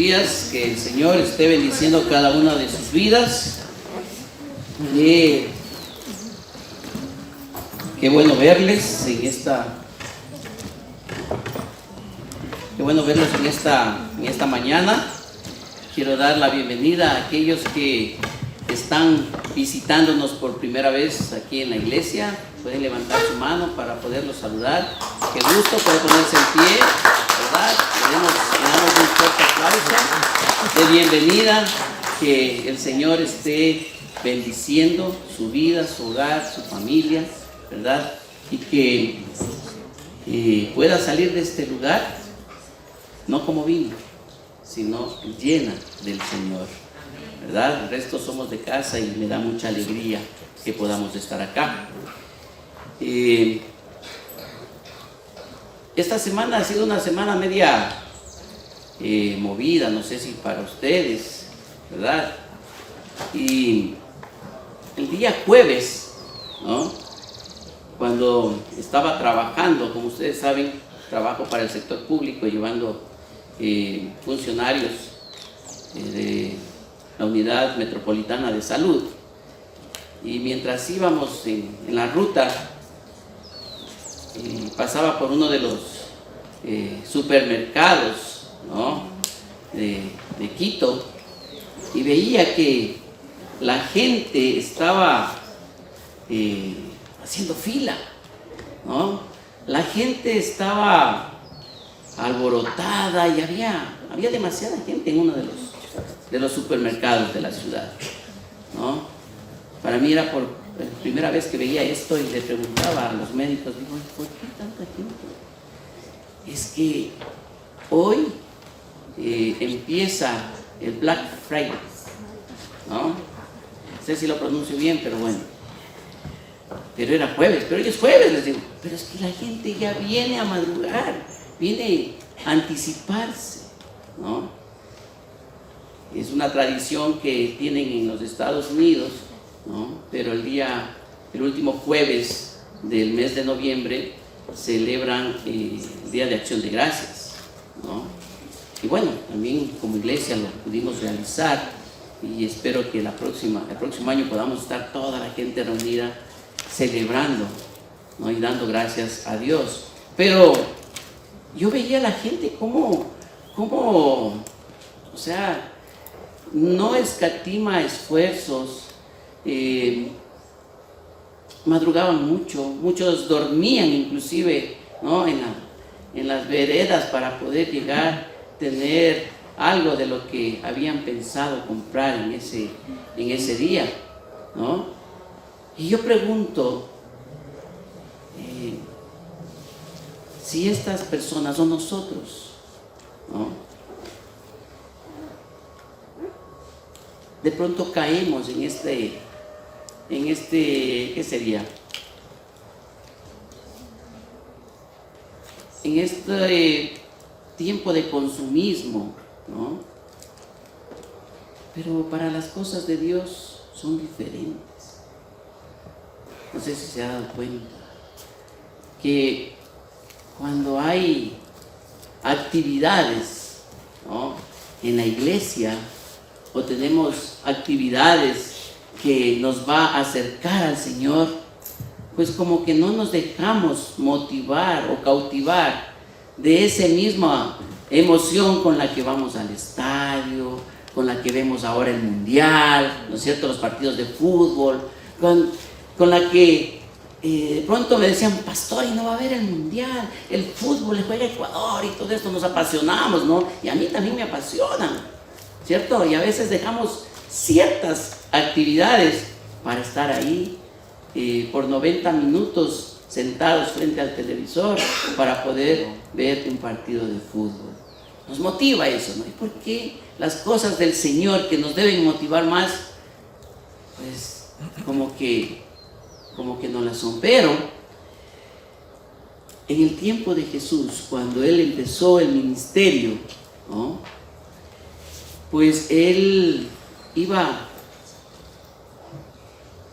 días, que el Señor esté bendiciendo cada una de sus vidas. Qué bueno verles en esta mañana. Quiero dar la bienvenida a aquellos que están visitándonos por primera vez aquí en la iglesia. Pueden levantar su mano para poderlos saludar. Qué gusto poder ponerse en pie, ¿verdad? Le damos un fuerte aplauso de bienvenida. Que el Señor esté bendiciendo su vida, su hogar, su familia, ¿verdad? Y que pueda salir de este lugar no como vino, sino llena del Señor, ¿verdad? El resto somos de casa y me da mucha alegría que podamos estar acá. Esta semana ha sido una semana media movida, no sé si para ustedes, ¿verdad? Y el día jueves, ¿no?, cuando estaba trabajando, como ustedes saben, trabajo para el sector público llevando funcionarios de la Unidad Metropolitana de Salud, y mientras íbamos en la ruta, pasaba por uno de los supermercados, ¿no?, de Quito, y veía que la gente estaba haciendo fila, ¿no? La gente estaba alborotada y había demasiada gente en uno de los supermercados de la ciudad, ¿no? Para mí era por primera vez que veía esto y le preguntaba a los médicos, digo, ¿por qué tanta gente? Es que hoy empieza el Black Friday, ¿no? No sé si lo pronuncio bien, pero bueno. Pero era jueves, pero hoy es jueves, les digo. Pero es que la gente ya viene a madrugar, viene a anticiparse, ¿no? Es una tradición que tienen en los Estados Unidos, ¿no? Pero el último jueves del mes de noviembre celebran el Día de Acción de Gracias, ¿no? Y bueno, también como iglesia lo pudimos realizar y espero que el próximo año podamos estar toda la gente reunida celebrando, ¿no?, y dando gracias a Dios. Pero yo veía a la gente como o sea, no escatima esfuerzos, madrugaban mucho, muchos dormían inclusive, ¿no?, en las veredas para poder llegar, tener algo de lo que habían pensado comprar en ese día, ¿no? Y yo pregunto, si estas personas son nosotros, ¿no?, de pronto caemos en este, ¿qué sería? En este tiempo de consumismo, ¿no? Pero para las cosas de Dios son diferentes. No sé si se ha dado cuenta que cuando hay actividades, ¿no?, en la iglesia, o tenemos actividades que nos va a acercar al Señor, pues como que no nos dejamos motivar o cautivar de esa misma emoción con la que vamos al estadio, con la que vemos ahora el mundial, ¿no es cierto?, los partidos de fútbol, con la que de pronto me decían, pastor, y no va a haber el mundial, el fútbol, le juega Ecuador y todo esto, nos apasionamos, ¿no? Y a mí también me apasionan, ¿cierto? Y a veces dejamos ciertas actividades para estar ahí por 90 minutos sentados frente al televisor para poder ver un partido de fútbol. Nos motiva eso, ¿no? ¿Y por qué las cosas del Señor que nos deben motivar más, pues como que no las son? Pero en el tiempo de Jesús, cuando Él empezó el ministerio, ¿no?, pues Él iba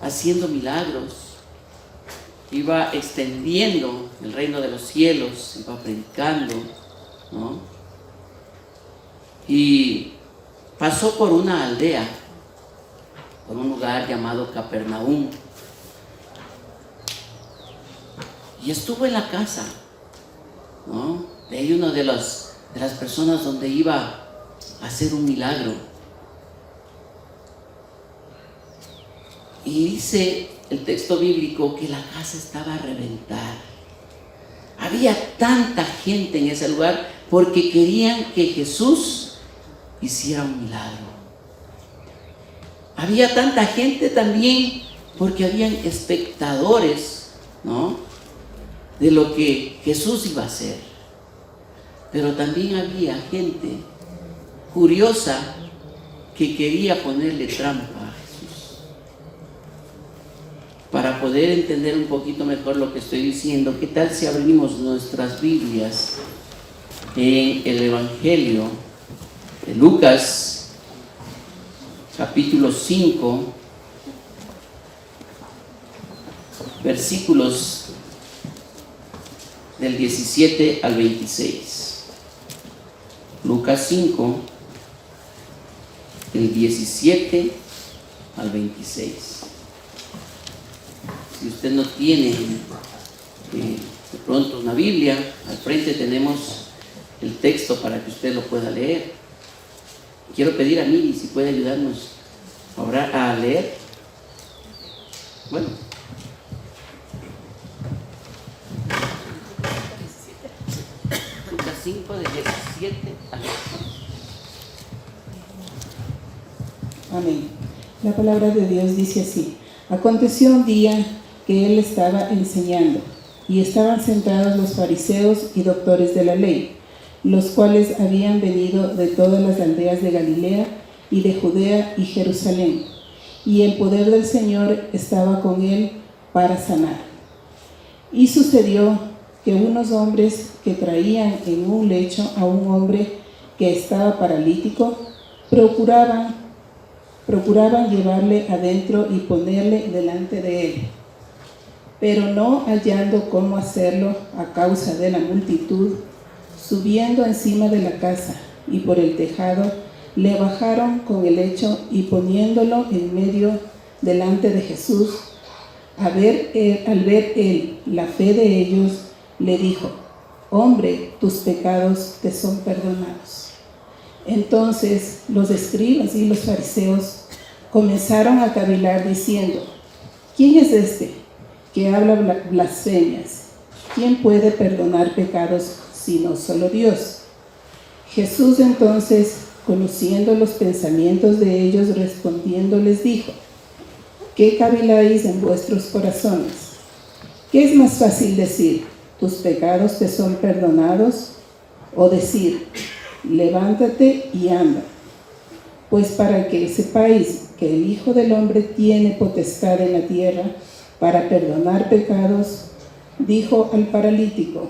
haciendo milagros, iba extendiendo el reino de los cielos, iba predicando, ¿no? y pasó por una aldea, por un lugar llamado Capernaum, y estuvo en la casa, ¿no?, de una de las personas donde iba a hacer un milagro. Y dice el texto bíblico que la casa estaba a reventar. Había tanta gente en ese lugar porque querían que Jesús hiciera un milagro. Había tanta gente también porque habían espectadores, ¿no?, de lo que Jesús iba a hacer. Pero también había gente curiosa que quería ponerle trampa a Jesús. Para poder entender un poquito mejor lo que estoy diciendo, ¿qué tal si abrimos nuestras Biblias en el Evangelio de Lucas, capítulo 5, versículos del 17 al 26. Lucas 5, del 17 al 26. Si usted no tiene de pronto una Biblia, al frente tenemos el texto para que usted lo pueda leer. Quiero pedir a Miri si puede ayudarnos ahora a leer. Bueno. Lucas 5, del 17 al 26. Amén. La palabra de Dios dice así: aconteció un día que él estaba enseñando, y estaban sentados los fariseos y doctores de la ley, los cuales habían venido de todas las aldeas de Galilea y de Judea y Jerusalén, y el poder del Señor estaba con él para sanar. Y sucedió que unos hombres que traían en un lecho a un hombre que estaba paralítico, procuraban llevarle adentro y ponerle delante de él. Pero no hallando cómo hacerlo a causa de la multitud, subiendo encima de la casa y por el tejado, le bajaron con el lecho y poniéndolo en medio delante de Jesús. Al ver él la fe de ellos, le dijo: hombre, tus pecados te son perdonados. Entonces los escribas y los fariseos comenzaron a cavilar diciendo: ¿quién es este que habla blasfemias? ¿Quién puede perdonar pecados sino solo Dios? Jesús entonces, conociendo los pensamientos de ellos, respondiendo les dijo: ¿qué caviláis en vuestros corazones? ¿Qué es más fácil decir: tus pecados te son perdonados? O decir: levántate y anda. Pues para que sepáis que el Hijo del Hombre tiene potestad en la tierra para perdonar pecados, dijo al paralítico: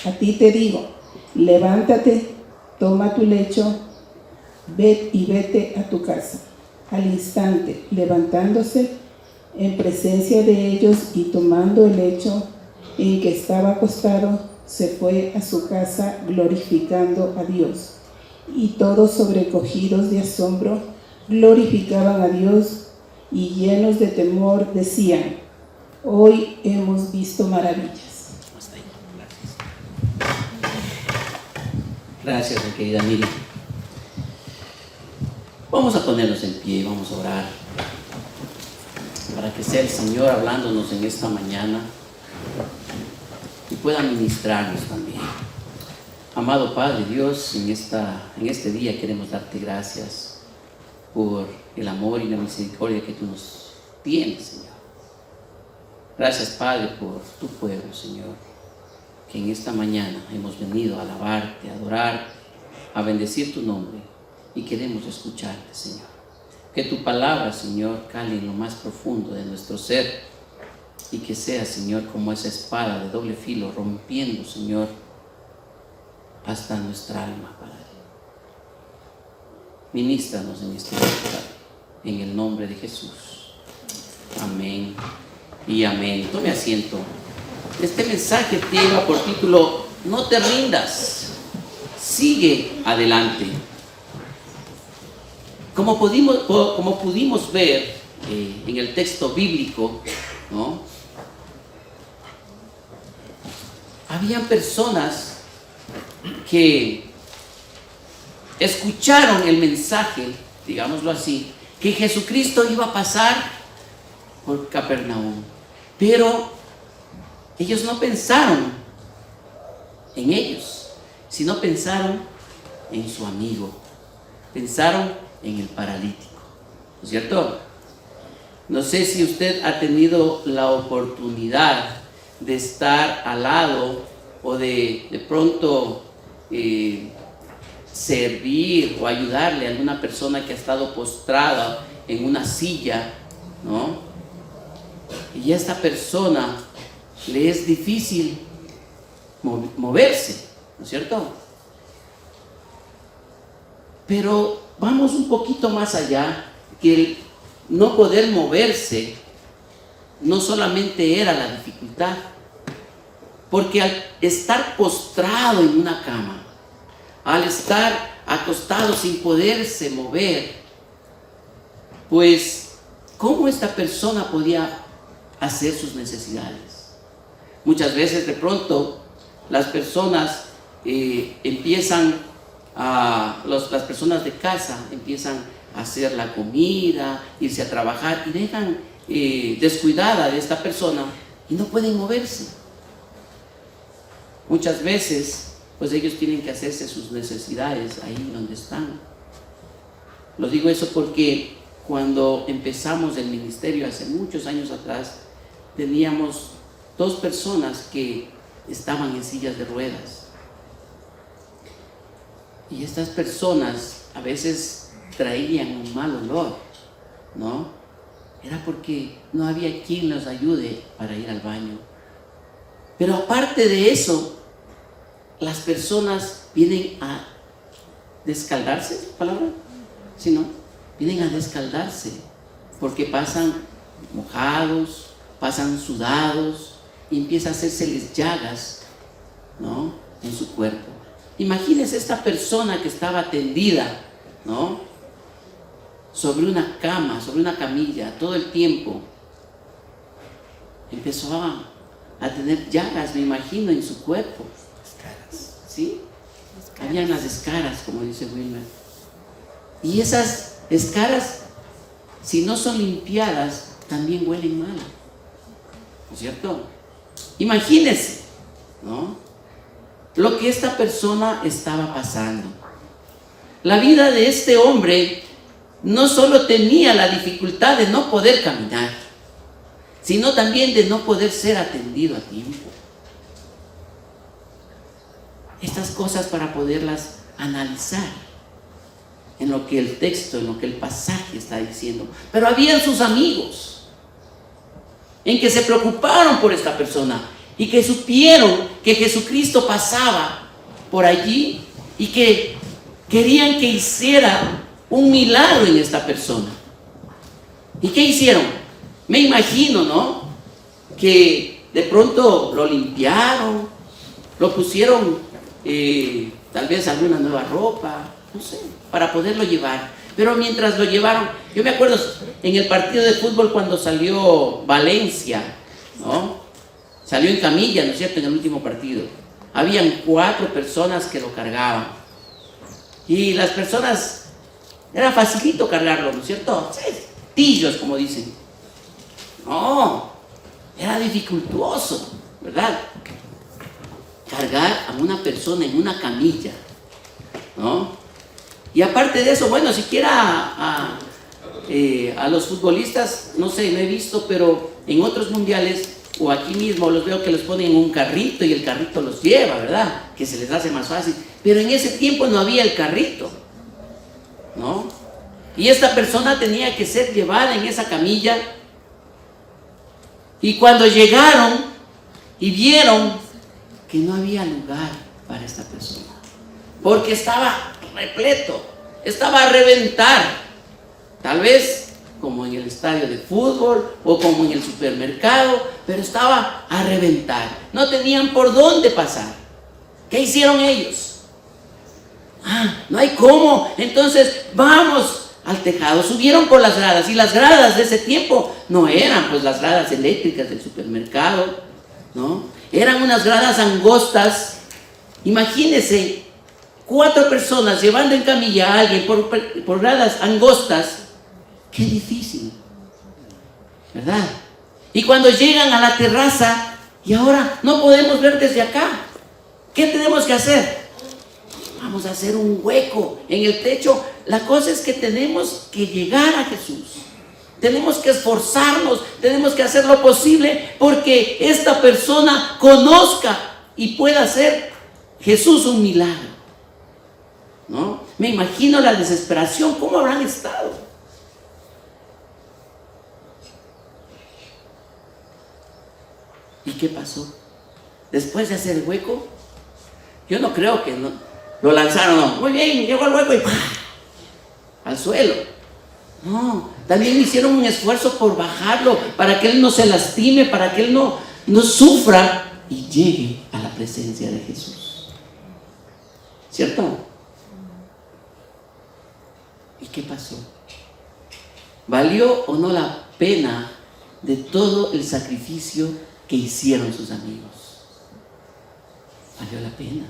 a ti te digo, levántate, toma tu lecho, vete a tu casa. Al instante, levantándose en presencia de ellos y tomando el lecho en que estaba acostado, se fue a su casa glorificando a Dios. Y todos, sobrecogidos de asombro, glorificaban a Dios, y llenos de temor decían: hoy hemos visto maravillas. Gracias, mi querida Miriam. Vamos a ponernos en pie y vamos a orar para que sea el Señor hablándonos en esta mañana y pueda ministrarnos también. Amado Padre Dios, en este día queremos darte gracias por el amor y la misericordia que tú nos tienes, Señor. Gracias, Padre, por tu pueblo, Señor, que en esta mañana hemos venido a alabarte, a adorarte, a bendecir tu nombre, y queremos escucharte, Señor. Que tu palabra, Señor, cale en lo más profundo de nuestro ser, y que sea, Señor, como esa espada de doble filo, rompiendo, Señor, hasta nuestra alma, Padre. Ministranos en este lugar, en el nombre de Jesús. Amén y amén. Tome asiento. Este mensaje lleva por título: no te rindas, sigue adelante. Como pudimos ver en el texto bíblico, ¿no? Habían personas que escucharon el mensaje, digámoslo así, que Jesucristo iba a pasar por Capernaum, pero ellos no pensaron en ellos, sino pensaron en su amigo, pensaron en el paralítico, ¿no es cierto? No sé si usted ha tenido la oportunidad de estar al lado o de pronto servir o ayudarle a alguna persona que ha estado postrada en una silla, ¿no? Y a esta persona le es difícil moverse, ¿no es cierto? Pero vamos un poquito más allá, que el no poder moverse no solamente era la dificultad, porque al estar postrado en una cama, al estar acostado sin poderse mover, pues ¿cómo esta persona podía hacer sus necesidades? Muchas veces de pronto las personas las personas de casa empiezan a hacer la comida, irse a trabajar y dejan descuidada de esta persona y no pueden moverse. Muchas veces pues ellos tienen que hacerse sus necesidades ahí donde están. Lo digo eso porque cuando empezamos el ministerio hace muchos años atrás, teníamos 2 personas que estaban en sillas de ruedas. Y estas personas a veces traían un mal olor, ¿no? Era porque no había quien los ayude para ir al baño. Pero aparte de eso, las personas vienen a descaldarse, ¿palabra? ¿Sí, no? Vienen a descaldarse porque pasan mojados, pasan sudados y empieza a hacérseles llagas, ¿no? En su cuerpo. Imagínense esta persona que estaba tendida, ¿no? Sobre una cama, sobre una camilla, todo el tiempo. Empezó a tener llagas, me imagino, en su cuerpo. Escaras. ¿Sí? Habían las escaras, como dice Wilmer. Y esas escaras, si no son limpiadas, también huelen mal. ¿No es cierto? Imagínense, ¿no? Lo que esta persona estaba pasando. La vida de este hombre no solo tenía la dificultad de no poder caminar, sino también de no poder ser atendido a tiempo. Estas cosas para poderlas analizar en lo que el texto, en lo que el pasaje está diciendo. Pero habían sus amigos en que se preocuparon por esta persona y que supieron que Jesucristo pasaba por allí y que querían que hiciera un milagro en esta persona. ¿Y qué hicieron? Me imagino, ¿no? Que de pronto lo limpiaron, lo pusieron tal vez alguna nueva ropa, no sé, para poderlo llevar. Pero mientras lo llevaron, yo me acuerdo en el partido de fútbol cuando salió Valencia, ¿no? Salió en camilla, ¿no es cierto?, en el último partido. Habían 4 personas que lo cargaban. Y las personas, era facilito cargarlo, ¿no es cierto? Tillos, como dicen. No, era dificultuoso, ¿verdad? Cargar a una persona en una camilla, ¿no? Y aparte de eso, bueno, siquiera a los futbolistas, no sé, no he visto, pero en otros mundiales o aquí mismo los veo que los ponen en un carrito y el carrito los lleva, ¿verdad? Que se les hace más fácil. Pero en ese tiempo no había el carrito, ¿no? Y esta persona tenía que ser llevada en esa camilla. Y cuando llegaron y vieron que no había lugar para esta persona, porque estaba repleto, estaba a reventar, tal vez como en el estadio de fútbol o como en el supermercado, pero estaba a reventar, no tenían por dónde pasar. ¿Qué hicieron ellos? No hay cómo. Entonces vamos al tejado. Subieron por las gradas, y las gradas de ese tiempo no eran pues las gradas eléctricas del supermercado, ¿no? Eran unas gradas angostas. Imagínense, 4 personas llevando en camilla a alguien por gradas angostas. Qué difícil, ¿verdad? Y cuando llegan a la terraza, y ahora no podemos ver desde acá, ¿qué tenemos que hacer? Vamos a hacer un hueco en el techo. La cosa es que tenemos que llegar a Jesús. Tenemos que esforzarnos, tenemos que hacer lo posible porque esta persona conozca y pueda hacer Jesús un milagro, ¿no? Me imagino la desesperación, ¿cómo habrán estado? ¿Y qué pasó? Después de hacer el hueco, yo no creo que lo lanzaron, no. Muy bien, llegó al hueco y ¡pah! Al suelo. No, también hicieron un esfuerzo por bajarlo, para que él no se lastime, para que él no sufra y llegue a la presencia de Jesús. ¿Cierto? ¿Y qué pasó? ¿Valió o no la pena de todo el sacrificio que hicieron sus amigos? Valió la pena,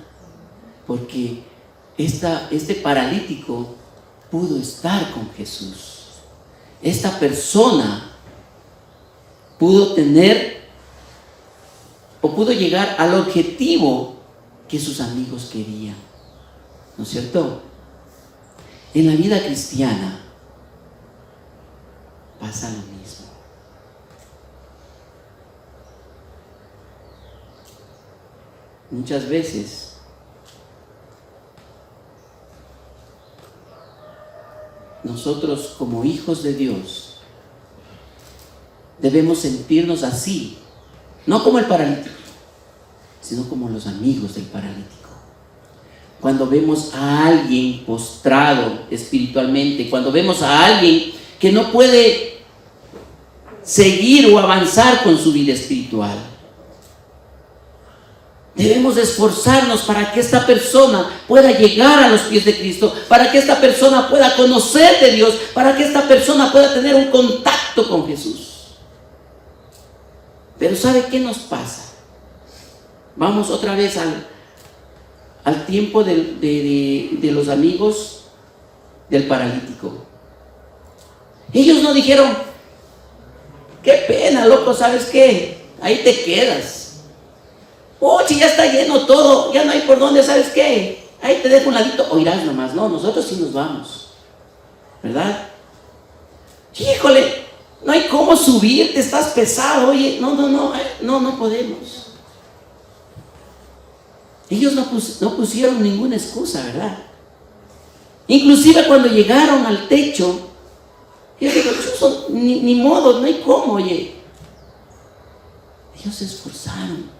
porque este paralítico pudo estar con Jesús. Esta persona pudo tener o pudo llegar al objetivo que sus amigos querían, ¿no es cierto? En la vida cristiana pasa lo mismo. Muchas veces nosotros como hijos de Dios debemos sentirnos así, no como el paralítico, sino como los amigos del paralítico. Cuando vemos a alguien postrado espiritualmente, cuando vemos a alguien que no puede seguir o avanzar con su vida espiritual, debemos esforzarnos para que esta persona pueda llegar a los pies de Cristo, para que esta persona pueda conocer de Dios, para que esta persona pueda tener un contacto con Jesús. Pero ¿sabe qué nos pasa? Vamos otra vez al tiempo de los amigos del paralítico. Ellos no dijeron: qué pena, loco, ¿sabes qué? Ahí te quedas. Si ya está lleno todo, ya no hay por dónde, ¿sabes qué? Ahí te dejo un ladito, o irás nomás. No, nosotros sí nos vamos, ¿verdad? Híjole, no hay cómo subirte, estás pesado, oye, no podemos. Ellos no pusieron ninguna excusa, ¿verdad? Inclusive cuando llegaron al techo, ellos dijeron: ni modo, no hay cómo, oye. Ellos se esforzaron.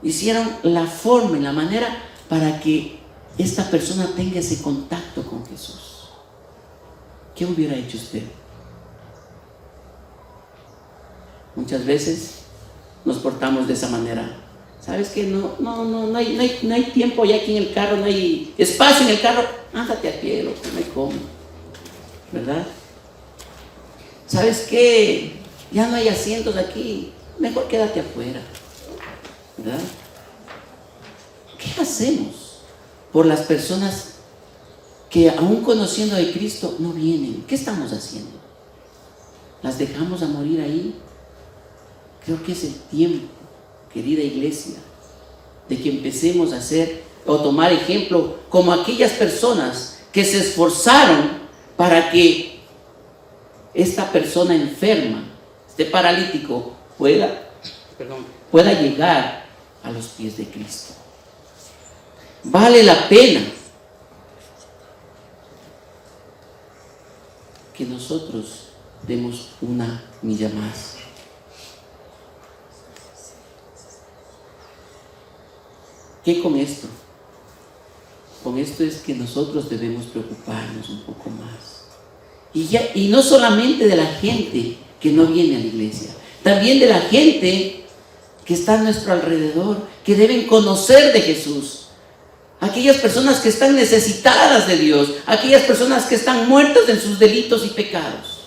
Hicieron la forma y la manera para que esta persona tenga ese contacto con Jesús. ¿Qué hubiera hecho usted? Muchas veces nos portamos de esa manera. ¿Sabes qué? No hay tiempo ya aquí en el carro, no hay espacio en el carro. Ándate a pie, loco, no hay cómo, ¿verdad? ¿Sabes qué? Ya no hay asientos aquí, mejor quédate afuera, ¿verdad? ¿Qué hacemos por las personas que aún conociendo a Cristo no vienen? ¿Qué estamos haciendo? ¿Las dejamos a morir ahí? Creo que es el tiempo, querida iglesia, de que empecemos a hacer o tomar ejemplo como aquellas personas que se esforzaron para que esta persona enferma, este paralítico, pueda llegar a los pies de Cristo. Vale la pena que nosotros demos una milla más. ¿Qué con esto? Con esto es que nosotros debemos preocuparnos un poco más. Y no solamente de la gente que no viene a la iglesia, también de la gente que está a nuestro alrededor, que deben conocer de Jesús. aquellas personas que están necesitadas de Dios, aquellas personas que están muertas en sus delitos y pecados,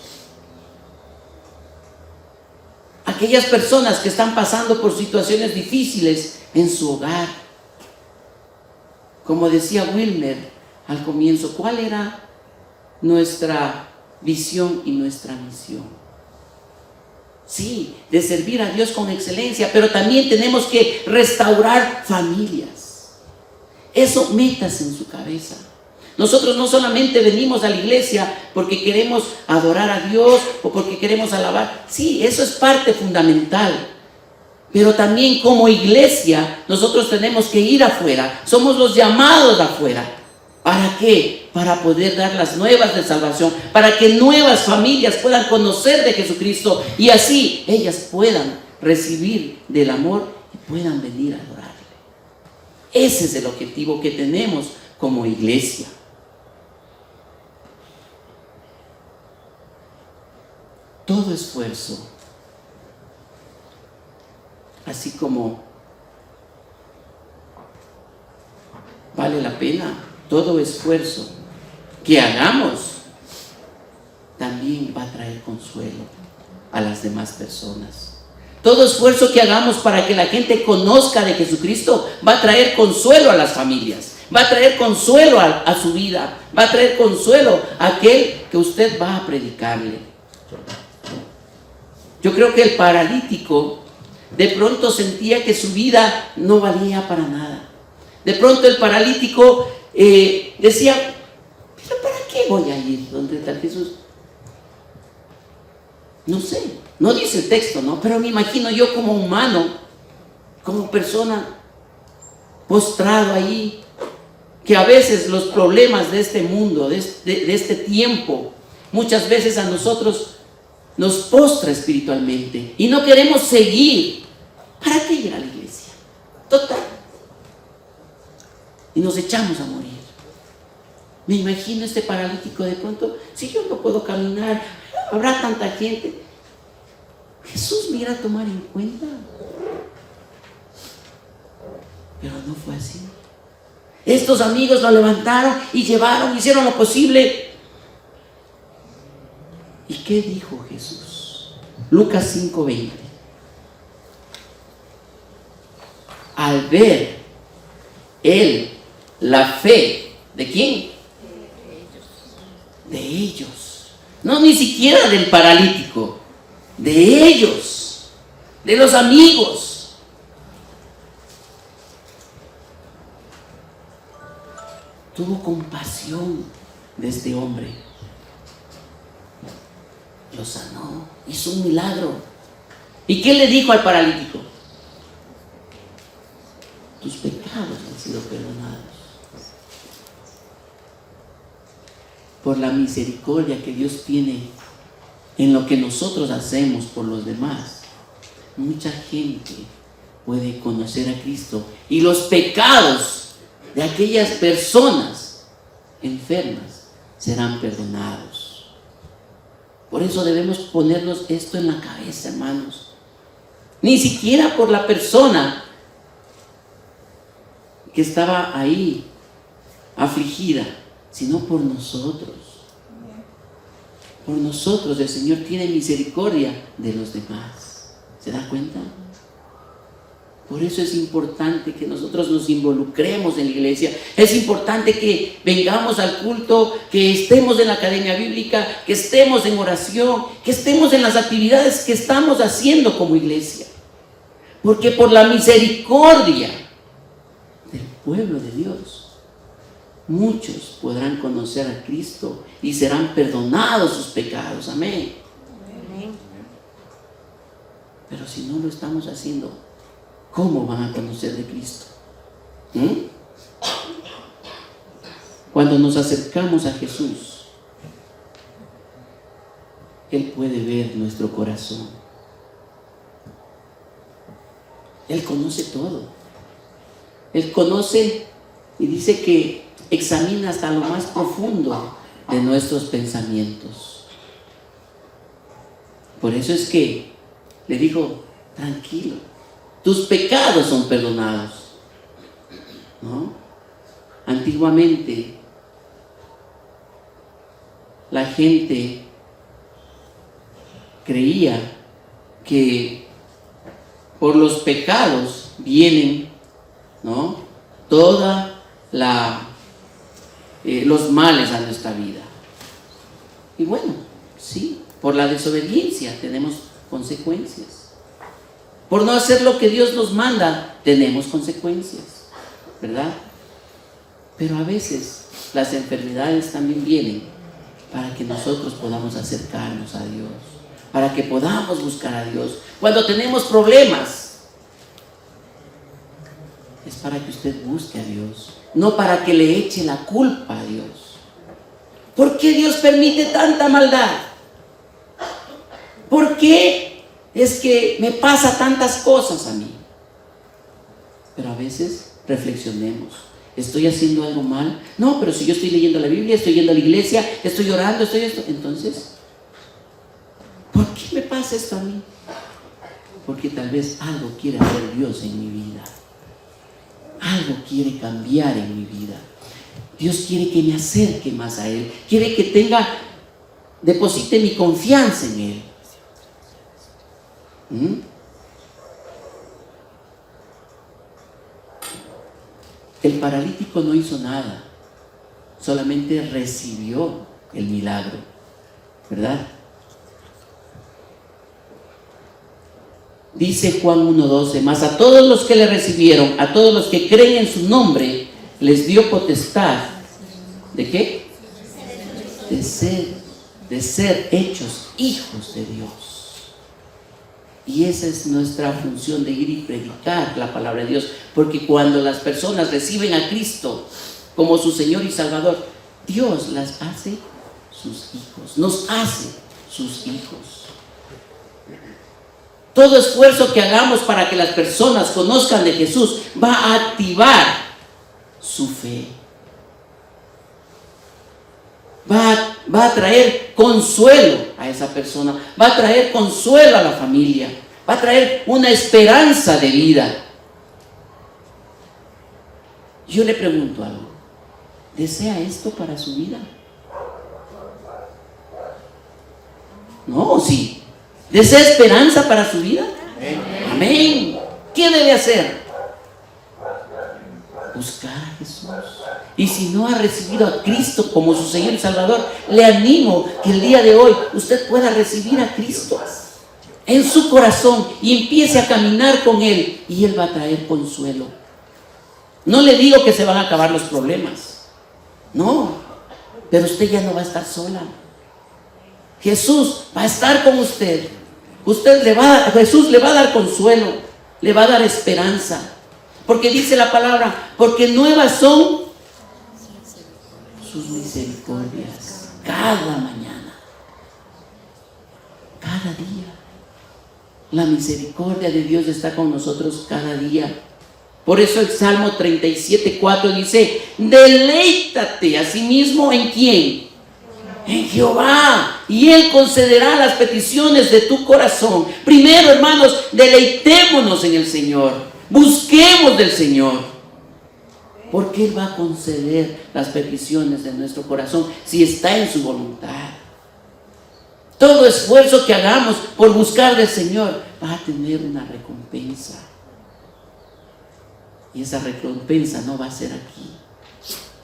aquellas personas que están pasando por situaciones difíciles en su hogar. Como decía Wilmer al comienzo, ¿cuál era nuestra visión y nuestra misión? Sí, de servir a Dios con excelencia, pero también tenemos que restaurar familias. Eso métase en su cabeza. Nosotros no solamente venimos a la iglesia porque queremos adorar a Dios o porque queremos alabar. Sí, eso es parte fundamental. Pero también como iglesia nosotros tenemos que ir afuera. Somos los llamados afuera. ¿Para qué? Para poder dar las nuevas de salvación, para que nuevas familias puedan conocer de Jesucristo y así ellas puedan recibir del amor y puedan venir a adorarle. Ese es el objetivo que tenemos como iglesia. Todo esfuerzo, así como vale la pena, todo esfuerzo que hagamos también va a traer consuelo a las demás personas. Todo esfuerzo que hagamos para que la gente conozca de Jesucristo va a traer consuelo a las familias, va a traer consuelo a su vida, va a traer consuelo a aquel que usted va a predicarle. Yo creo que el paralítico de pronto sentía que su vida no valía para nada. De pronto el paralítico decía, ¿pero para qué voy a ir donde está Jesús? No sé, no dice el texto, ¿no? Pero me imagino yo como humano, como persona postrado ahí, que a veces los problemas de este mundo, de este tiempo, muchas veces a nosotros nos postra espiritualmente y no queremos seguir. ¿Para qué ir a la iglesia? Total. Y nos echamos a morir. Me imagino este paralítico de pronto, si yo no puedo caminar, habrá tanta gente. Jesús me irá a tomar en cuenta. Pero no fue así. Estos amigos lo levantaron y llevaron, hicieron lo posible. ¿Y qué dijo Jesús? Lucas 5:20. Al ver él la fe, ¿de quién? De ellos. No, ni siquiera del paralítico. De ellos. De los amigos. Tuvo compasión de este hombre. Lo sanó. Hizo un milagro. ¿Y qué le dijo al paralítico? Tus pecados han sido perdonados. Por la misericordia que Dios tiene en lo que nosotros hacemos por los demás, mucha gente puede conocer a Cristo y los pecados de aquellas personas enfermas serán perdonados. Por eso debemos ponernos esto en la cabeza, hermanos. Ni siquiera por la persona que estaba ahí afligida, sino por nosotros. Por nosotros el Señor tiene misericordia de los demás. ¿Se da cuenta? Por eso es importante que nosotros nos involucremos en la iglesia. Es importante que vengamos al culto, que estemos en la academia bíblica, que estemos en oración, que estemos en las actividades que estamos haciendo como iglesia. Porque por la misericordia del pueblo de Dios, muchos podrán conocer a Cristo y serán perdonados sus pecados. Amén. Pero si no lo estamos haciendo, ¿cómo van a conocer de Cristo? Cuando nos acercamos a Jesús, Él puede ver nuestro corazón. Él conoce todo. Él conoce y dice que examina hasta lo más profundo de nuestros pensamientos. Por eso es que le dijo, tranquilo, tus pecados son perdonados, ¿no? Antiguamente, la gente creía que por los pecados vienen, ¿no?, toda los males a nuestra vida. Y bueno, sí, por la desobediencia tenemos consecuencias. Por no hacer lo que Dios nos manda, tenemos consecuencias, ¿verdad? Pero a veces las enfermedades también vienen para que nosotros podamos acercarnos a Dios, para que podamos buscar a Dios. Cuando tenemos problemas, es para que usted busque a Dios, no para que le eche la culpa a Dios. ¿Por qué Dios permite tanta maldad? ¿Por qué es que me pasa tantas cosas a mí? Pero a veces reflexionemos. ¿Estoy haciendo algo mal? No, pero si yo estoy leyendo la Biblia, estoy yendo a la iglesia, estoy orando, estoy esto. Entonces, ¿por qué me pasa esto a mí? Porque tal vez algo quiere hacer Dios en mi vida. Algo quiere cambiar en mi vida. Dios quiere que me acerque más a Él. Quiere que deposite mi confianza en Él. El paralítico no hizo nada, solamente recibió el milagro, ¿verdad? Dice Juan 1:12: mas a todos los que le recibieron, a todos los que creen en su nombre, les dio potestad. ¿De qué? De ser hechos hijos de Dios. Y esa es nuestra función, de ir y predicar la palabra de Dios. Porque cuando las personas reciben a Cristo como su Señor y Salvador, Dios las hace sus hijos, nos hace sus hijos. Todo esfuerzo que hagamos para que las personas conozcan de Jesús va a activar su fe. Va a traer consuelo a esa persona, va a traer consuelo a la familia, va a traer una esperanza de vida. Yo le pregunto algo: ¿desea esto para su vida? No, sí. ¿Desea esperanza para su vida? Amén. ¿Qué debe hacer? Buscar a Jesús. Y si no ha recibido a Cristo como su Señor y Salvador, le animo que el día de hoy usted pueda recibir a Cristo en su corazón y empiece a caminar con Él, y Él va a traer consuelo. No le digo que se van a acabar los problemas, no, pero usted ya no va a estar sola. Jesús va a estar con usted. Jesús le va a dar consuelo, le va a dar esperanza, porque dice la palabra: porque nuevas son sus misericordias cada mañana, cada día. La misericordia de Dios está con nosotros cada día. Por eso el Salmo 37:4 dice: deleítate asimismo ¿en quién? En Jehová, y Él concederá las peticiones de tu corazón. Primero, hermanos, deleitémonos en el Señor, busquemos del Señor, porque Él va a conceder las peticiones de nuestro corazón si está en su voluntad. Todo esfuerzo que hagamos por buscar del Señor va a tener una recompensa. Y esa recompensa no va a ser aquí,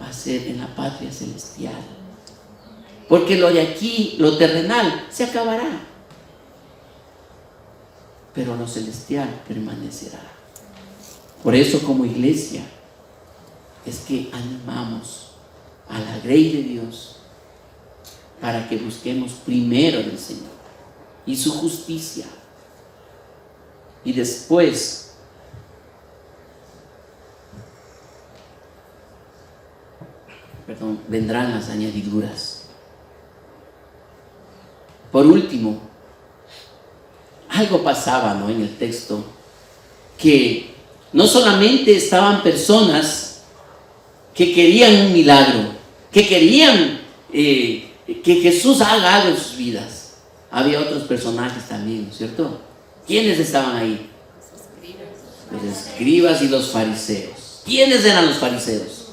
va a ser en la patria celestial. Porque lo de aquí, lo terrenal, se acabará, pero lo celestial permanecerá. Por eso, como iglesia, es que animamos a la grey de Dios para que busquemos primero del Señor y su justicia, y después vendrán las añadiduras. Por último, algo pasaba, ¿no?, en el texto, que no solamente estaban personas que querían un milagro, que querían que Jesús haga algo en sus vidas. Había otros personajes también, ¿no es cierto? ¿Quiénes estaban ahí? Los escribas y los fariseos. ¿Quiénes eran los fariseos?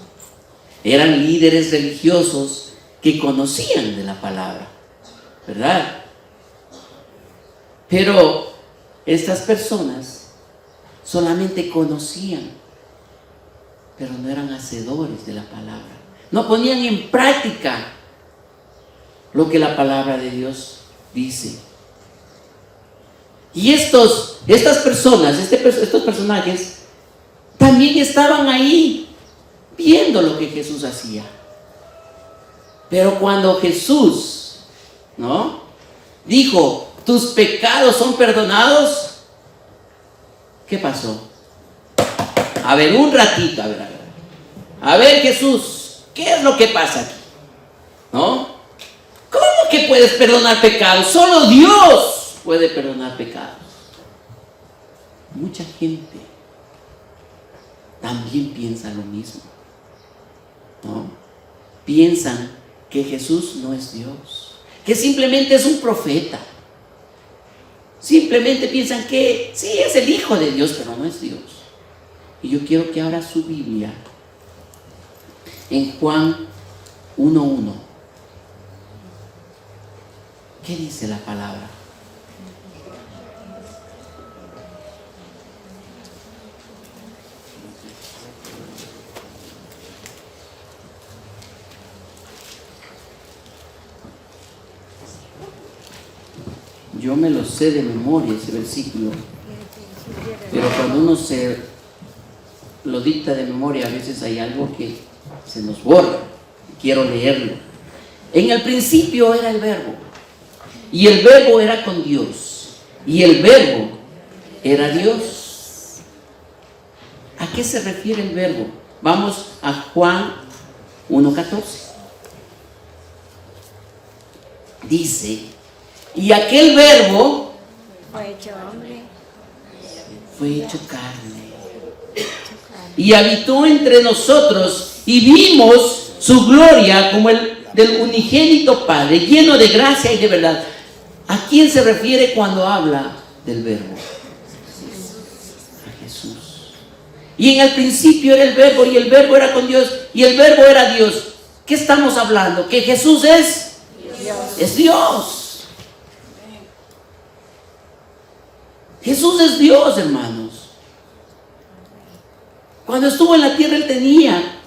eran líderes religiosos que conocían de la palabra, ¿verdad? Pero estas personas solamente conocían, pero no eran hacedores de la palabra. No ponían en práctica lo que la palabra de Dios dice. Y estas personas, estos personajes, también estaban ahí viendo lo que Jesús hacía. Pero cuando Jesús, ¿no?, dijo, tus pecados son perdonados, ¿qué pasó? A ver, un ratito, a ver Jesús, ¿qué es lo que pasa aquí? ¿No? ¿Cómo que puedes perdonar pecados? Solo Dios puede perdonar pecados. Mucha gente también piensa lo mismo, ¿no? Piensan que Jesús no es Dios, que simplemente es un profeta. Simplemente piensan que sí, es el Hijo de Dios, pero no es Dios. Y yo quiero que abra su Biblia en Juan 1:1. ¿Qué dice la palabra? Yo me lo sé de memoria ese versículo, pero cuando uno se lo dicta de memoria, a veces hay algo que se nos borra. Quiero leerlo. En el principio era el Verbo, y el Verbo era con Dios, y el Verbo era Dios. ¿A qué se refiere el Verbo? Vamos a Juan 1:14. Dice, y aquel Verbo fue hecho hombre, fue hecho carne y habitó entre nosotros, y vimos su gloria como el del unigénito Padre, lleno de gracia y de verdad. ¿A quién se refiere cuando habla del Verbo? A Jesús. Y en el principio era el Verbo, y el Verbo era con Dios, y el Verbo era Dios. ¿Qué estamos hablando? Que Jesús es Dios. Es Dios. Jesús es Dios, hermanos. Cuando estuvo en la tierra, Él tenía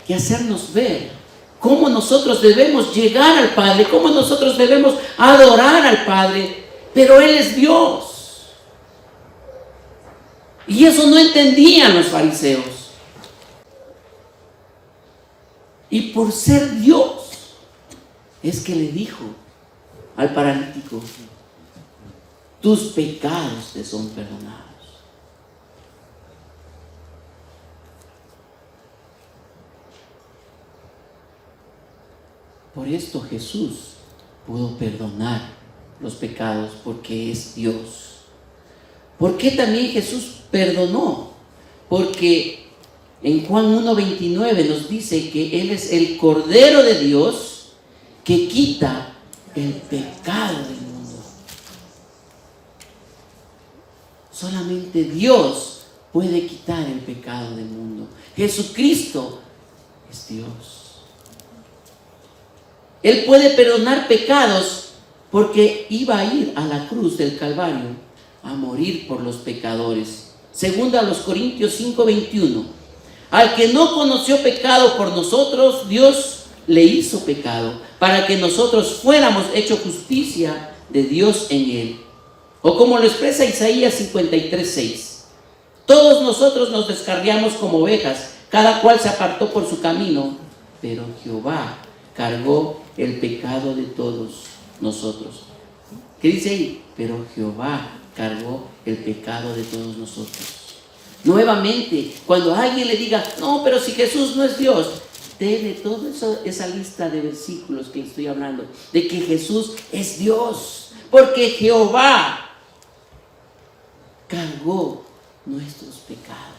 que hacernos ver cómo nosotros debemos llegar al Padre, cómo nosotros debemos adorar al Padre. Pero Él es Dios. Y eso no entendían los fariseos. Y por ser Dios, es que le dijo al paralítico, tus pecados te son perdonados. Por esto Jesús pudo perdonar los pecados, porque es Dios. ¿Por qué también Jesús perdonó? Porque en Juan 1:29 nos dice que Él es el Cordero de Dios que quita el pecado del mundo. Solamente Dios puede quitar el pecado del mundo. Jesucristo es Dios. Él puede perdonar pecados porque iba a ir a la cruz del Calvario a morir por los pecadores. Segunda a los Corintios 5:21. Al que no conoció pecado por nosotros, Dios le hizo pecado para que nosotros fuéramos hechos justicia de Dios en él. O como lo expresa Isaías 53:6. Todos nosotros nos descarriamos como ovejas, cada cual se apartó por su camino, pero Jehová cargó el pecado de todos nosotros. ¿Qué dice ahí? Pero Jehová cargó el pecado de todos nosotros. Nuevamente, cuando alguien le diga, no, pero si Jesús no es Dios, dele toda esa lista de versículos que estoy hablando, de que Jesús es Dios, porque Jehová cargó nuestros pecados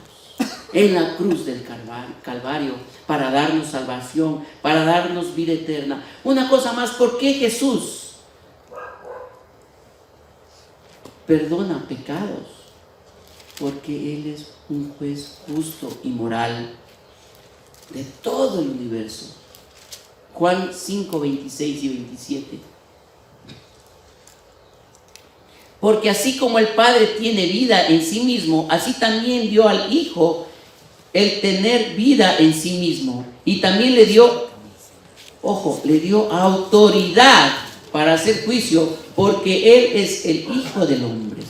en la cruz del Calvario para darnos salvación, para darnos vida eterna. Una cosa más, ¿por qué Jesús perdona pecados? Porque Él es un juez justo y moral. de todo el universo. Juan 5, 26 y 27. Porque así como el Padre tiene vida en sí mismo, así también dio al Hijo el tener vida en sí mismo. Y también le dio, ojo, le dio autoridad para hacer juicio, porque Él es el Hijo del Hombre.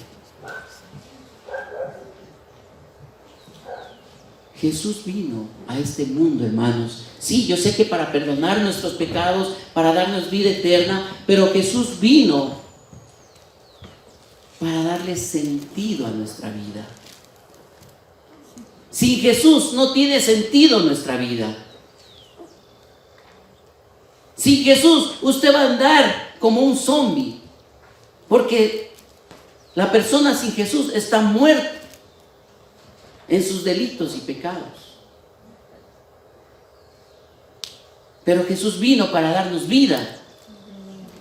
Jesús vino a este mundo, hermanos. Sí, yo sé que para perdonar nuestros pecados, para darnos vida eterna, pero Jesús vino para darle sentido a nuestra vida. Sin Jesús no tiene sentido nuestra vida. Sin Jesús usted va a andar como un zombie, porque la persona sin Jesús está muerta en sus delitos y pecados. Pero Jesús vino para darnos vida,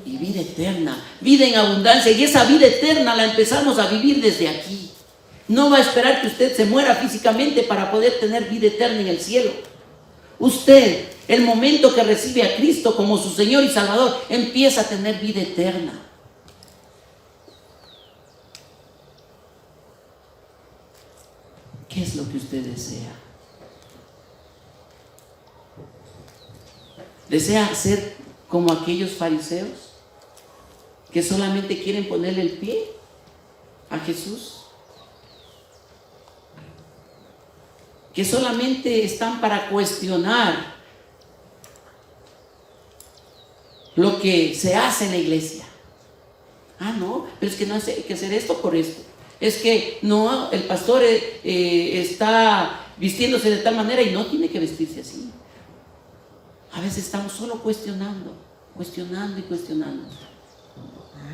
y vida eterna, vida en abundancia, y esa vida eterna la empezamos a vivir desde aquí. No va a esperar que usted se muera físicamente para poder tener vida eterna en el cielo. Usted, el momento que recibe a Cristo como su Señor y Salvador, empieza a tener vida eterna. ¿Qué es lo que usted desea? ¿Desea ser como aquellos fariseos que solamente quieren ponerle el pie a Jesús? Que solamente están para cuestionar lo que se hace en la iglesia. Ah, no, pero es que no hay que hacer esto por esto. Es que no, el pastor está vistiéndose de tal manera y no tiene que vestirse así. A veces estamos solo cuestionando y cuestionando.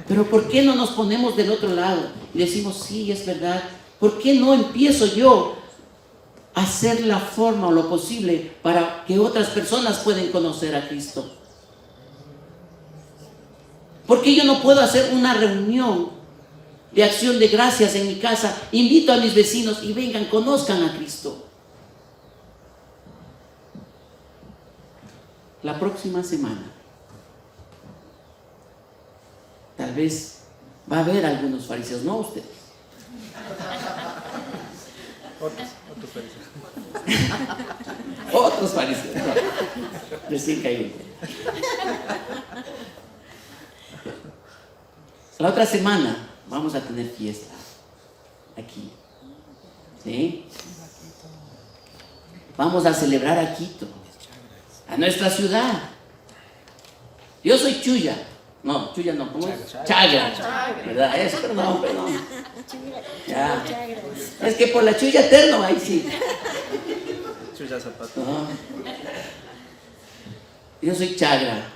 Pero ¿por qué no nos ponemos del otro lado y decimos, sí, es verdad? ¿Por qué no empiezo yo a hacer la forma o lo posible para que otras personas puedan conocer a Cristo? ¿Por qué yo no puedo hacer una reunión de acción de gracias en mi casa? Invito a mis vecinos y vengan, conozcan a Cristo. La próxima semana, tal vez va a haber algunos fariseos, no ustedes. Otros fariseos. No. Recién caído. La otra semana vamos a tener fiesta aquí. ¿Sí? Vamos a celebrar a Quito, a nuestra ciudad. Yo soy Chuya. No, Chuya no, ¿cómo es? Chagra. ¿Verdad? Es, perdón. Ya. Es que por la Chuya eterno, ahí sí. Chuya zapato. No. Yo soy Chagra,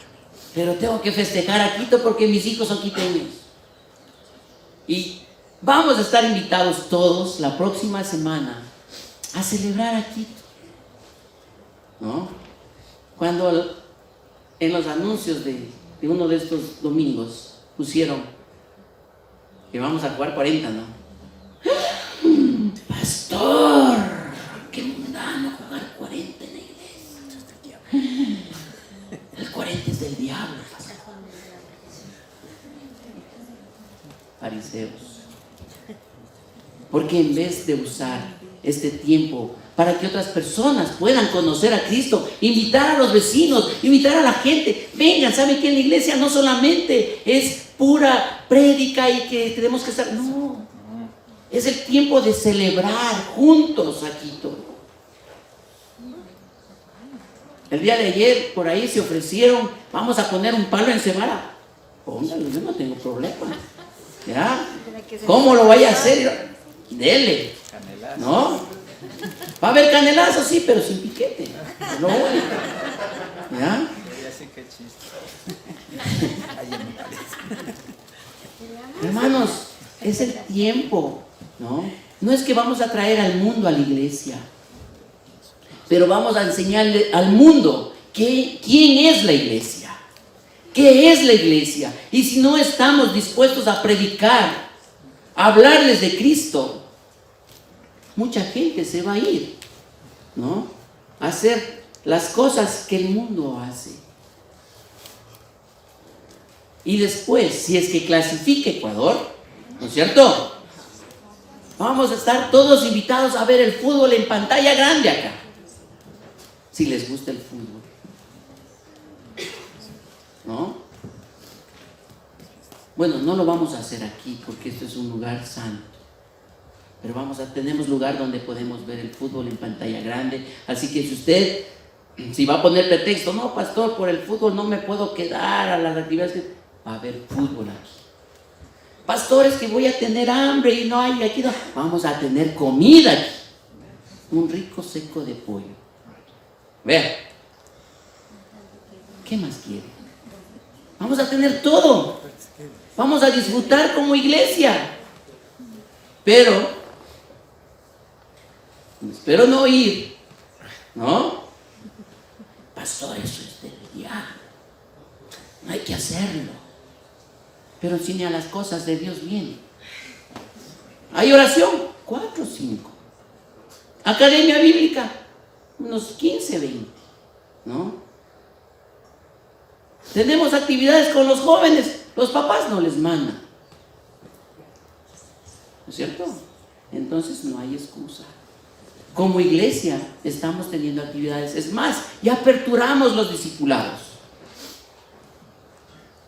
pero tengo que festejar a Quito porque mis hijos son quiteños. Y vamos a estar invitados todos la próxima semana a celebrar a Quito, ¿no? Cuando en los anuncios de uno de estos domingos pusieron que vamos a jugar 40, ¿no? Pastor, qué mundano jugar 40 en la iglesia. El 40 es del diablo, pastor. Fariseos. Porque en vez de usar este tiempo para que otras personas puedan conocer a Cristo, invitar a los vecinos, invitar a la gente, vengan, ¿saben que en la iglesia no solamente es pura prédica y que tenemos que estar? No, es el tiempo de celebrar juntos a Quito. El día de ayer por ahí se ofrecieron, vamos a poner un palo en Cebara. Póngalo, yo no tengo problema. ¿Ya? ¿Cómo lo vaya a hacer? Dele. ¿No? Va a haber canelazo, sí, pero sin piquete. No voy. ¿Ya? Hermanos, es el tiempo, ¿no? No es que vamos a traer al mundo a la iglesia, pero vamos a enseñarle al mundo quién es la iglesia. ¿Qué es la iglesia? Y si no estamos dispuestos a predicar, a hablarles de Cristo, mucha gente se va a ir, ¿no? A hacer las cosas que el mundo hace. Y después, si es que clasifica Ecuador, ¿no es cierto?, vamos a estar todos invitados a ver el fútbol en pantalla grande acá, si les gusta el fútbol, ¿no? Bueno, no lo vamos a hacer aquí porque esto es un lugar santo, pero tenemos lugar donde podemos ver el fútbol en pantalla grande. Así que si va a poner pretexto, no, pastor, por el fútbol no me puedo quedar a las actividades, va a haber fútbol aquí. Pastor, es que voy a tener hambre y no hay aquí, no. Vamos a tener comida aquí, un rico seco de pollo. Vean, ¿qué más quiere? Vamos a tener todo, vamos a disfrutar como iglesia, pero espero no ir, ¿no? Pastor, eso es del diablo, no hay que hacerlo. Pero si ni a las cosas de Dios viene. Hay oración, 4 o 5. Academia bíblica, unos 15, 20, ¿no? Tenemos actividades con los jóvenes, los papás no les mandan, ¿no es cierto? Entonces no hay excusa. Como iglesia estamos teniendo actividades, es más, ya aperturamos los discipulados.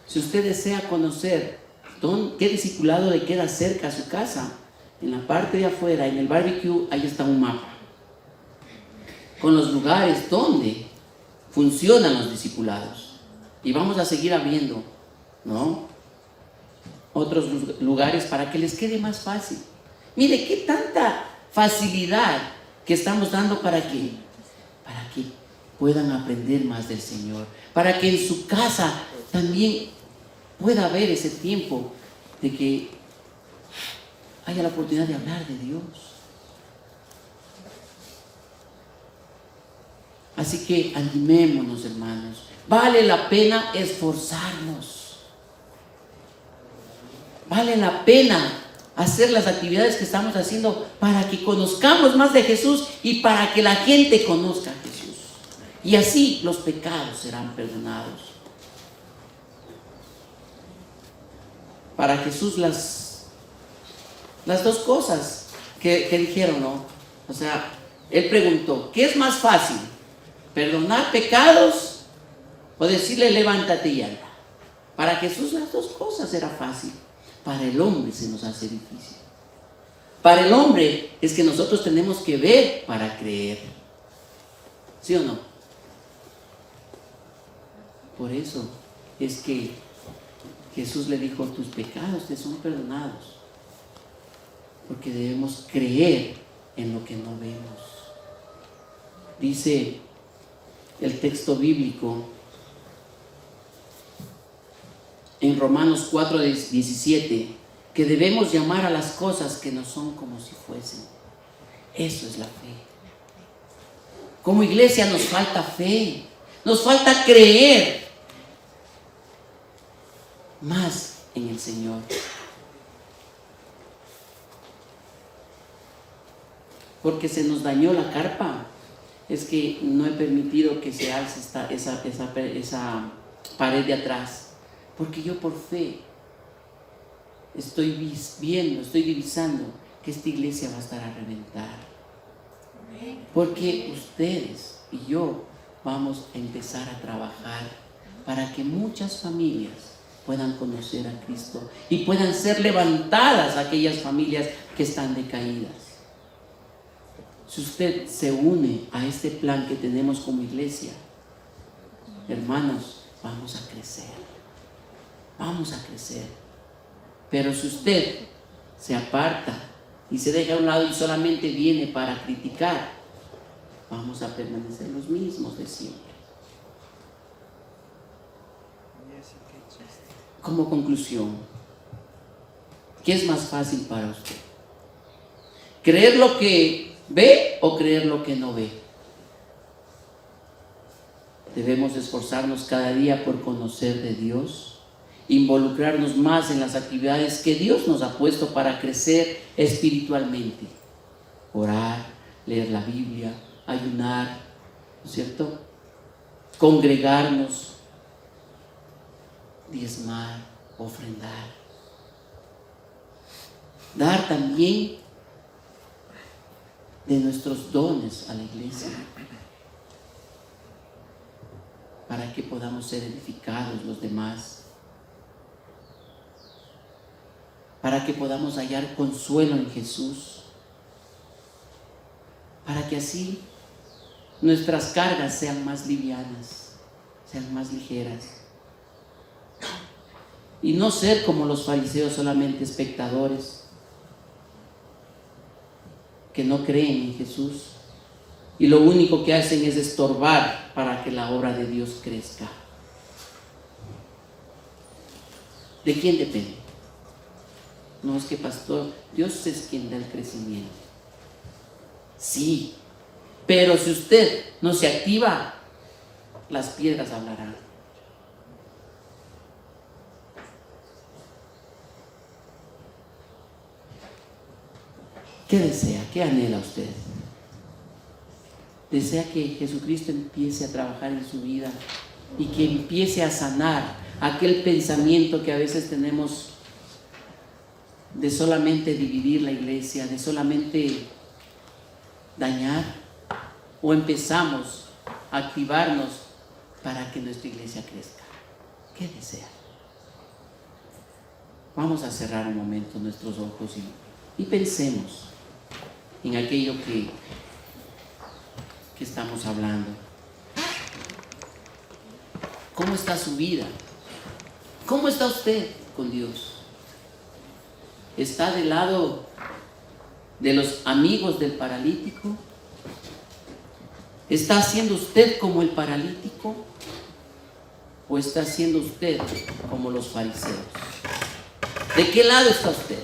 Si usted desea conocer qué discipulado le queda cerca a su casa, en la parte de afuera, en el barbecue, ahí está un mapa con los lugares donde funcionan los discipulados. Y vamos a seguir abriendo, ¿no?, otros lugares para que les quede más fácil. Mire, qué tanta facilidad que estamos dando para que puedan aprender más del Señor, para que en su casa también pueda haber ese tiempo de que haya la oportunidad de hablar de Dios. Así que animémonos, hermanos. Vale la pena esforzarnos. Vale la pena hacer las actividades que estamos haciendo para que conozcamos más de Jesús y para que la gente conozca a Jesús. Y así los pecados serán perdonados. Para Jesús las dos cosas que dijeron, ¿no? O sea, Él preguntó, ¿qué es más fácil? ¿Perdonar pecados o decirle levántate y anda? Para Jesús las dos cosas era fácil. Para el hombre se nos hace difícil. Para el hombre es que nosotros tenemos que ver para creer. ¿Sí o no? Por eso es que Jesús le dijo, tus pecados te son perdonados, porque debemos creer en lo que no vemos. Dice el texto bíblico en Romanos 4:17 que debemos llamar a las cosas que no son como si fuesen. Eso es la fe. Como iglesia nos falta fe, nos falta creer más en el Señor. Porque se nos dañó la carpa. Es que no he permitido que se alce esa pared de atrás. Porque yo por fe estoy viendo, estoy divisando que esta iglesia va a estar a reventar. Porque ustedes y yo vamos a empezar a trabajar para que muchas familias puedan conocer a Cristo y puedan ser levantadas aquellas familias que están decaídas. Si usted se une a este plan que tenemos como iglesia, hermanos, vamos a crecer. Vamos a crecer. Pero si usted se aparta y se deja a un lado y solamente viene para criticar, vamos a permanecer los mismos de siempre. Como conclusión, ¿qué es más fácil para usted? ¿Creer lo que ve o creer lo que no ve? Debemos esforzarnos cada día por conocer de Dios, involucrarnos más en las actividades que Dios nos ha puesto para crecer espiritualmente. Orar, leer la Biblia, ayunar, ¿no es cierto? Congregarnos, diezmar, ofrendar, dar también de nuestros dones a la iglesia, para que podamos ser edificados los demás, para que podamos hallar consuelo en Jesús, para que así nuestras cargas sean más livianas, sean más ligeras, y no ser como los fariseos, solamente espectadores que no creen en Jesús y lo único que hacen es estorbar para que la obra de Dios crezca. ¿De quién depende? No es que, pastor, Dios es quien da el crecimiento. Sí, pero si usted no se activa, las piedras hablarán. ¿Qué desea? ¿Qué anhela usted? ¿Desea que Jesucristo empiece a trabajar en su vida y que empiece a sanar aquel pensamiento que a veces tenemos de solamente dividir la iglesia, de solamente dañar? ¿O empezamos a activarnos para que nuestra iglesia crezca? ¿Qué desea? Vamos a cerrar un momento nuestros ojos y pensemos en aquello que estamos hablando. ¿Cómo está su vida? ¿Cómo está usted con Dios? ¿Está del lado de los amigos del paralítico? ¿Está siendo usted como el paralítico? ¿O está siendo usted como los fariseos? ¿De qué lado está usted?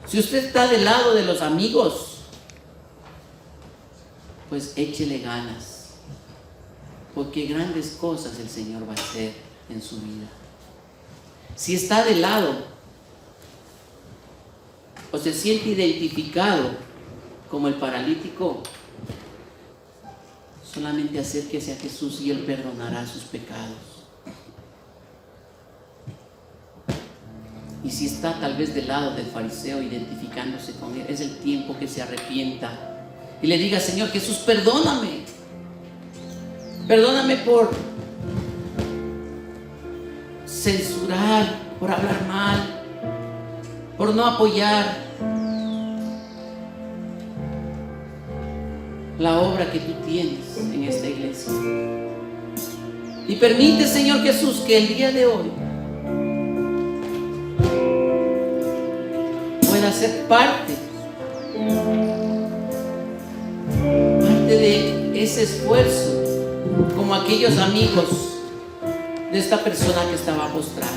Si usted está del lado de los amigos, pues échele ganas, porque grandes cosas el Señor va a hacer en su vida. Si está del lado o se siente identificado como el paralítico, solamente acérquese a Jesús y Él perdonará sus pecados. Y si está tal vez del lado del fariseo identificándose con él, es el tiempo que se arrepienta y le diga: Señor Jesús, perdóname. Perdóname por censurar, por hablar mal, por no apoyar la obra que tú tienes en esta iglesia. Y permite, Señor Jesús, que el día de hoy pueda ser parte de ese esfuerzo, como aquellos amigos de esta persona que estaba postrada.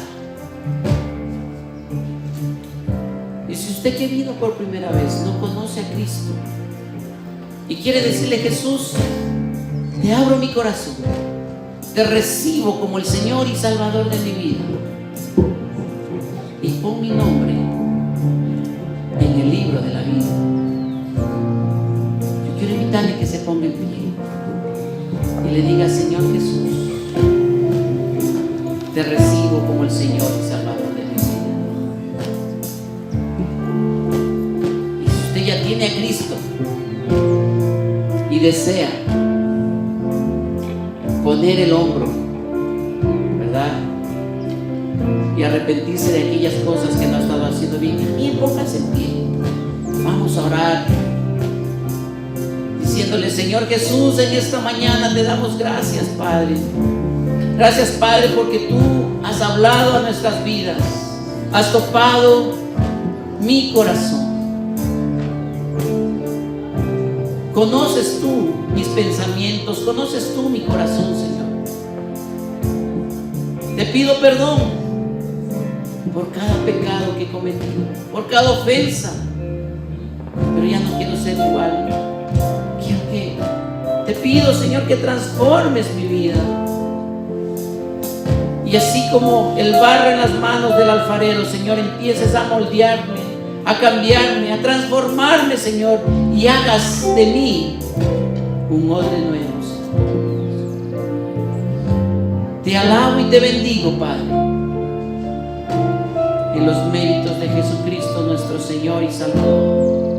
Y si usted que vino por primera vez no conoce a Cristo y quiere decirle: Jesús, te abro mi corazón, te recibo como el Señor y Salvador de mi vida, y pon mi nombre en el libro de la vida. Yo quiero invitarle que se ponga en pie y le diga: Señor Jesús, te recibo como el Señor y Salvador de mi vida. Y si usted ya tiene a Cristo y desea poner el hombro, ¿verdad?, y arrepentirse de aquellas cosas que no ha estado haciendo bien, también póngase en pie. Vamos a orar diciéndole: Señor Jesús, en esta mañana te damos gracias, Padre. Gracias, Padre, porque tú has hablado a nuestras vidas, has tocado mi corazón. Conoces tú mis pensamientos, conoces tú mi corazón, Señor. Te pido perdón por cada pecado que he cometido, por cada ofensa, pero ya no quiero ser igual. Quiero que te pido, Señor, que transformes mi vida, y así como el barro en las manos del alfarero, Señor, empieces a moldearme, a cambiarme, a transformarme, Señor, y hagas de mí un odre nuevo, Señor. Te alabo y te bendigo, Padre, en los méritos de Jesucristo, nuestro Señor y Salvador.